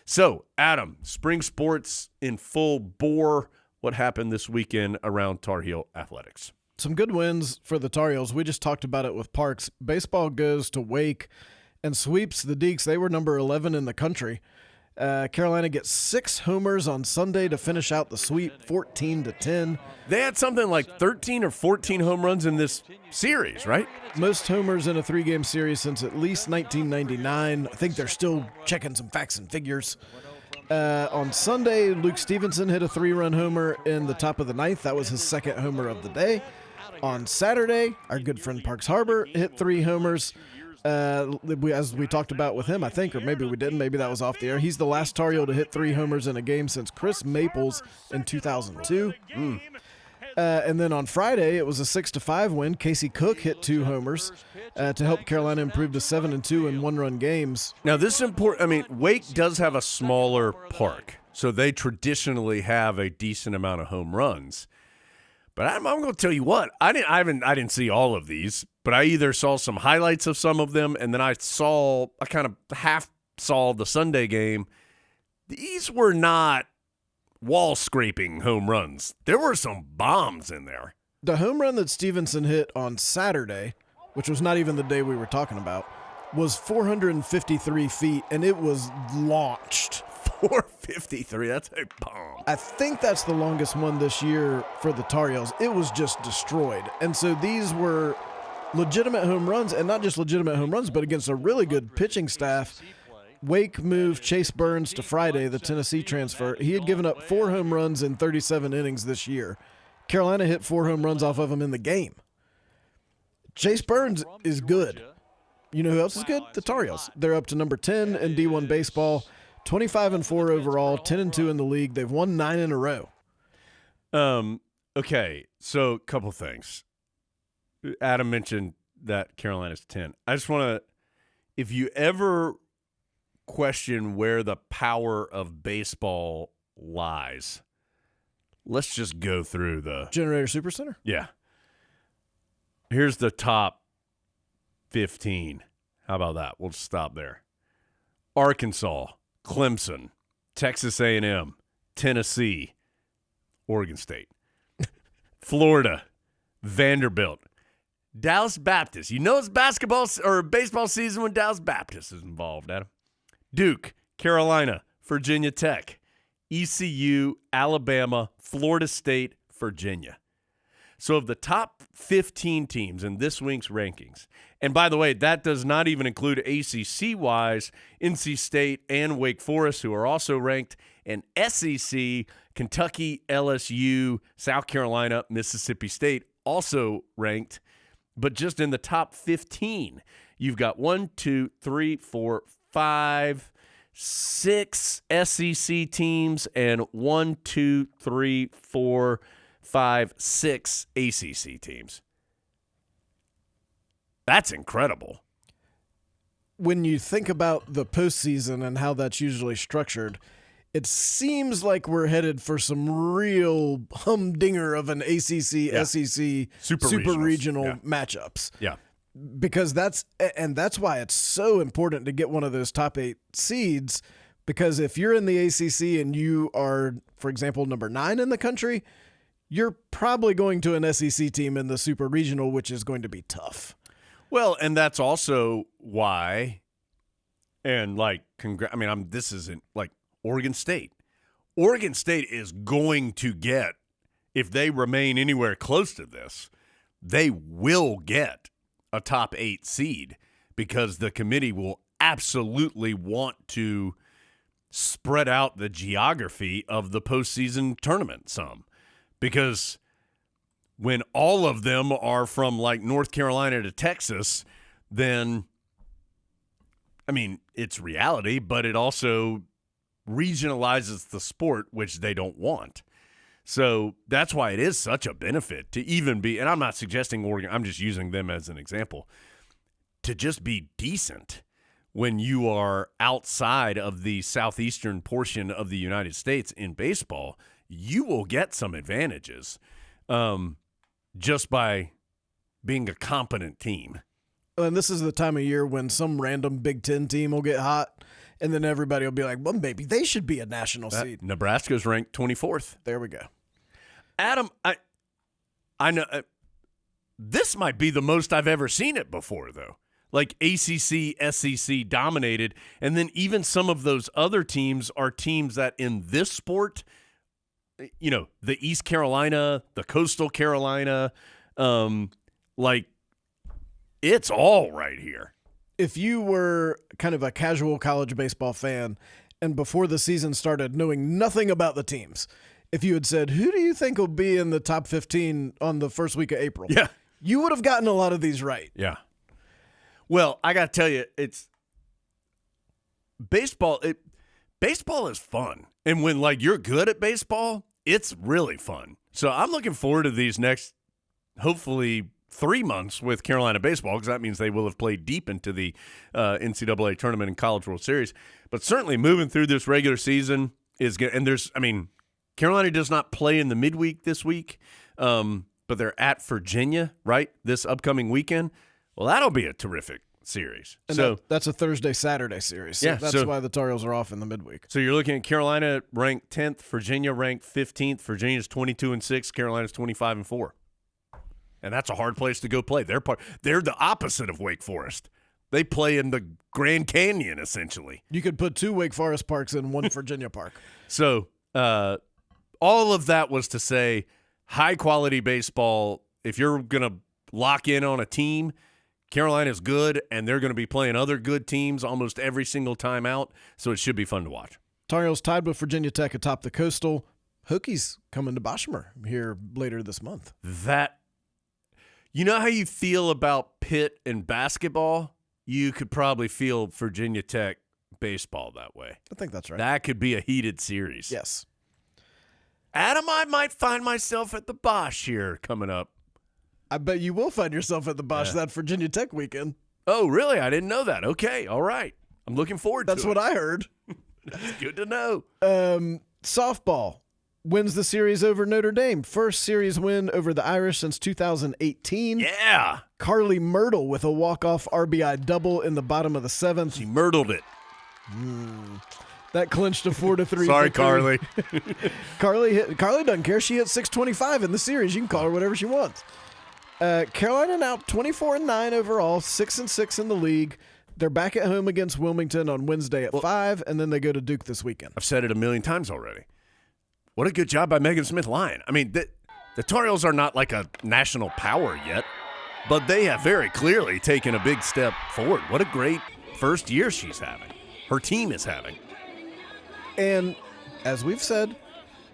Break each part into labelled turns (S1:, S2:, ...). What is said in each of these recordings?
S1: So, Adam, spring sports in full bore. What happened this weekend around Tar Heel athletics?
S2: Some good wins for the Tar Heels. We just talked about it with Parks. Baseball goes to Wake and sweeps the Deacs. They were number 11 in the country. Carolina gets 6 homers on Sunday to finish out the sweep, 14-10.
S1: They had something like 13 or 14 home runs in this series, right?
S2: Most homers in a 3-game series since at least 1999. I think they're still checking some facts and figures. On Sunday, Luke Stevenson hit a 3-run homer in the top of the 9th. That was his second homer of the day. On Saturday, our good friend Parks Harbor hit 3 homers. As we talked about with him, I think, or maybe we didn't. Maybe that was off the air. He's the last Tar Heel to hit 3 homers in a game since Chris Maples in 2002. And then on Friday, it was a 6-5 win. Casey Cook hit 2 homers to help Carolina improve to 7-2 in one-run games.
S1: Now, this is important. I mean, Wake does have a smaller park, so they traditionally have a decent amount of home runs. But I'm going to tell you what, I didn't see all of these, but I either saw some highlights of some of them, and then I kind of half saw the Sunday game. These were not wall-scraping home runs. There were some bombs in there.
S2: The home run that Stevenson hit on Saturday, which was not even the day we were talking about, was 453 feet, and it was launched.
S1: 453, that's a bomb.
S2: I think that's the longest one this year for the Tar Heels. It was just destroyed. And so these were legitimate home runs, and not just legitimate home runs, but against a really good pitching staff. Wake moved Chase Burns to Friday, the Tennessee transfer. He had given up 4 home runs in 37 innings this year. Carolina hit 4 home runs off of him in the game. Chase Burns is good. You know who else is good? The Tar Heels. They're up to number 10 in D1 baseball. 25-4 overall, 10-2 in the league. They've won 9 in a row.
S1: Okay, so a couple things. Adam mentioned that Carolina's 10. I just want to, if you ever question where the power of baseball lies, let's just go through the
S2: Generator Supercenter?
S1: Yeah. Here's the top 15. How about that? We'll just stop there. Arkansas, Clemson, Texas A&M, Tennessee, Oregon State, Florida, Vanderbilt, Dallas Baptist. You know it's basketball or baseball season when Dallas Baptist is involved, Adam. Duke, Carolina, Virginia Tech, ECU, Alabama, Florida State, Virginia. So of the top 15 teams in this week's rankings, and by the way, that does not even include ACC-wise, NC State and Wake Forest, who are also ranked, and SEC, Kentucky, LSU, South Carolina, Mississippi State, also ranked. But just in the top 15, you've got 6 SEC teams and 6 ACC teams. That's incredible.
S2: When you think about the postseason and how that's usually structured, it seems like we're headed for some real humdinger of an ACC, SEC, super regional matchups.
S1: Yeah.
S2: Because that's why it's so important to get one of those top 8 seeds, because if you're in the ACC and you are, for example, number 9 in the country, you're probably going to an SEC team in the super regional, which is going to be tough.
S1: Well, and that's also why, and this isn't like Oregon State. Oregon State is going to get, if they remain anywhere close to this, they will get a top 8 seed because the committee will absolutely want to spread out the geography of the postseason tournament some. Because when all of them are from like North Carolina to Texas, then, I mean, it's reality, but it also regionalizes the sport, which they don't want. So that's why it is such a benefit to even be, and I'm not suggesting Oregon, I'm just using them as an example, to just be decent when you are outside of the southeastern portion of the United States in baseball. You will get some advantages just by being a competent team.
S2: And this is the time of year when some random Big Ten team will get hot, and then everybody will be like, well, maybe they should be a national seed.
S1: Nebraska's ranked 24th.
S2: There we go.
S1: Adam, I know this might be the most I've ever seen it before, though. Like ACC, SEC dominated, and then even some of those other teams are teams that in this sport, you know, the East Carolina, the Coastal Carolina, like it's all right here.
S2: If you were kind of a casual college baseball fan and before the season started knowing nothing about the teams, if you had said, who do you think will be in the top 15 on the first week of April?
S1: Yeah.
S2: You would have gotten a lot of these right.
S1: Yeah. Well, I got to tell you, it's baseball. Baseball is fun. And when like you're good at baseball, it's really fun. So I'm looking forward to these next, hopefully, 3 months with Carolina baseball, because that means they will have played deep into the NCAA tournament and College World Series. But certainly moving through this regular season is good. And Carolina does not play in the midweek this week, but they're at Virginia, right, this upcoming weekend. Well, that'll be a terrific series.
S2: And that's a Thursday-Saturday series. So that's why the Tar Heels are off in the midweek.
S1: So you're looking at Carolina ranked 10th, Virginia ranked 15th. Virginia's 22-6, Carolina's 25-4. And that's a hard place to go play. They're the opposite of Wake Forest. They play in the Grand Canyon, essentially.
S2: You could put 2 Wake Forest parks in one Virginia park.
S1: So all of that was to say high-quality baseball. If you're going to lock in on a team, Carolina's good, and they're going to be playing other good teams almost every single time out, so it should be fun to watch.
S2: Tar Heels tied with Virginia Tech atop the Coastal. Hokies coming to Bessemer here later this month.
S1: You know how you feel about Pitt and basketball? You could probably feel Virginia Tech baseball that way.
S2: I think that's right.
S1: That could be a heated series.
S2: Yes.
S1: Adam, I might find myself at the Bosch here coming up.
S2: I bet you will find yourself at the Bosch that Virginia Tech weekend.
S1: Oh, really? I didn't know that. Okay, all right. I'm looking forward to it.
S2: That's what I heard.
S1: That's good to know.
S2: Softball wins the series over Notre Dame. First series win over the Irish since 2018.
S1: Yeah.
S2: Carly Myrtle with a walk-off RBI double in the bottom of the 7th.
S1: She myrtled it.
S2: That clinched a 4-3.
S1: Sorry,
S2: victory.
S1: Carly.
S2: Carly doesn't care. She hit 625 in the series. You can call her whatever she wants. Carolina now 24-9 overall, 6-6 in the league. They're back at home against Wilmington on Wednesday at 5, and then they go to Duke this weekend.
S1: I've said it a million times already. What a good job by Megan Smith-Lyon. I mean, the Tar Heels are not like a national power yet, but they have very clearly taken a big step forward. What a great first year she's having. Her team is having.
S2: And as we've said,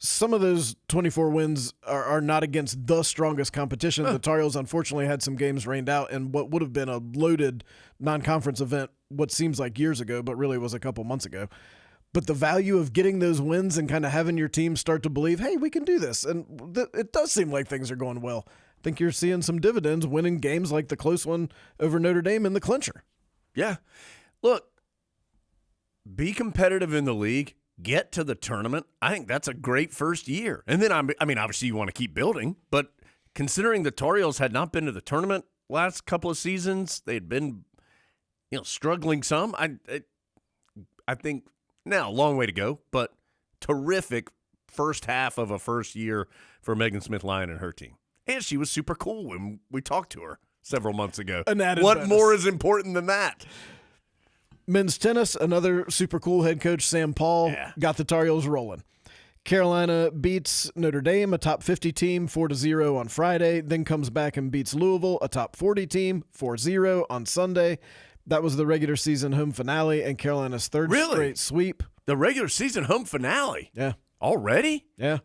S2: some of those 24 wins are not against the strongest competition. The Tar Heels unfortunately had some games rained out in what would have been a loaded non-conference event what seems like years ago, but really was a couple months ago. But the value of getting those wins and kind of having your team start to believe, hey, we can do this. And it does seem like things are going well. I think you're seeing some dividends winning games like the close one over Notre Dame in the clincher.
S1: Yeah. Look, be competitive in the league. Get to the tournament. I think that's a great first year. And then, I mean, obviously you want to keep building, but considering the Tar Heels had not been to the tournament last couple of seasons, they had been, struggling some. I think now a long way to go, but terrific first half of a first year for Megan Smith-Lyon and her team. And she was super cool when we talked to her several months ago. What
S2: bonus.
S1: more is important than that?
S2: Men's tennis, another super cool head coach, Sam Paul, got the Tar Heels rolling. Carolina beats Notre Dame, a top 50 team, 4-0 on Friday, then comes back and beats Louisville, a top 40 team, 4-0 on Sunday. That was the regular season home finale and Carolina's third straight sweep.
S1: The regular season home finale?
S2: Yeah.
S1: Already?
S2: Yeah.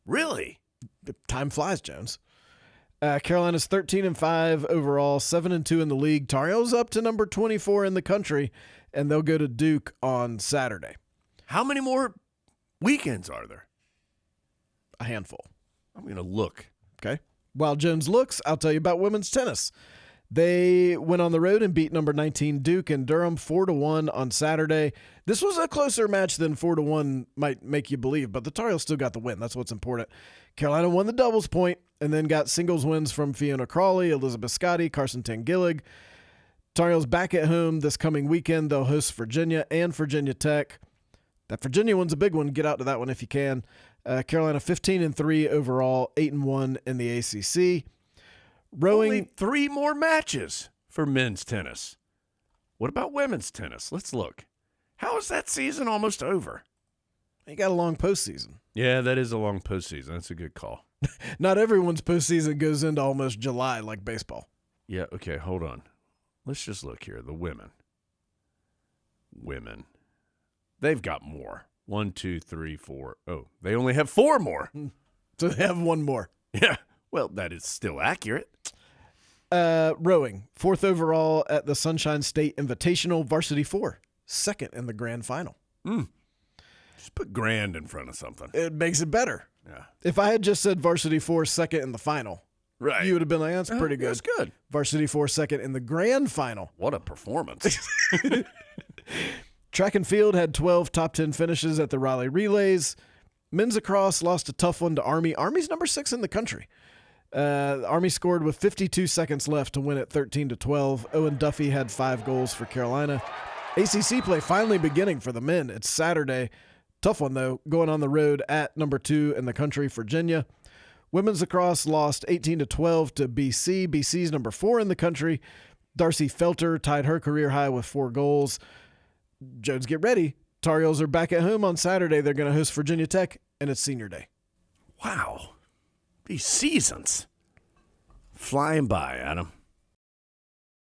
S1: Really?
S2: Time flies, Jones. Carolina's 13-5 overall, 7-2 in the league. Tar Heels up to number 24 in the country, and they'll go to Duke on Saturday.
S1: How many more weekends are there?
S2: A handful.
S1: I'm going to look.
S2: Okay. While Jones looks, I'll tell you about women's tennis. They went on the road and beat number 19 Duke in Durham 4-1 on Saturday. This was a closer match than 4-1 might make you believe, but the Tar Heels still got the win. That's what's important. Carolina won the doubles point and then got singles wins from Fiona Crawley, Elizabeth Scotty, Carson Tangillig. Tar Heels back at home this coming weekend. They'll host Virginia and Virginia Tech. That Virginia one's a big one. Get out to that one if you can. Carolina 15-3 overall, 8-1 in the ACC. Rowing.
S1: Only 3 more matches for men's tennis. What about women's tennis? Let's look. How is that season almost over?
S2: You got a long postseason.
S1: Yeah, that is a long postseason. That's a good call.
S2: Not everyone's postseason goes into almost July like baseball.
S1: Yeah, okay, hold on. Let's just look here. The women. They've got more. 1, 2, 3, 4. Oh, they only have 4 more.
S2: So they have one more.
S1: Yeah, well, that is still accurate.
S2: Rowing, 4th overall at the Sunshine State Invitational. Varsity 4, 2nd in the grand final.
S1: Just put grand in front of something.
S2: It makes it better.
S1: Yeah.
S2: If I had just said Varsity 4, 2nd in the final,
S1: Right.
S2: you would have been like, that's pretty good.
S1: That's good.
S2: Varsity 4, 2nd in the grand final.
S1: What a performance.
S2: Track and field had 12 top 10 finishes at the Raleigh Relays. Men's lacrosse lost a tough one to Army. Army's number 6 in the country. Army scored with 52 seconds left to win at 13-12. Owen Duffy had 5 goals for Carolina. ACC play finally beginning for the men. It's Saturday. Tough one, though, going on the road at number 2 in the country, Virginia. Women's lacrosse lost 18-12 to BC. BC's number 4 in the country. Darcy Felter tied her career high with 4 goals. Jones, get ready. Tar Heels are back at home on Saturday. They're going to host Virginia Tech, and it's senior day.
S1: Wow. These seasons flying by, Adam.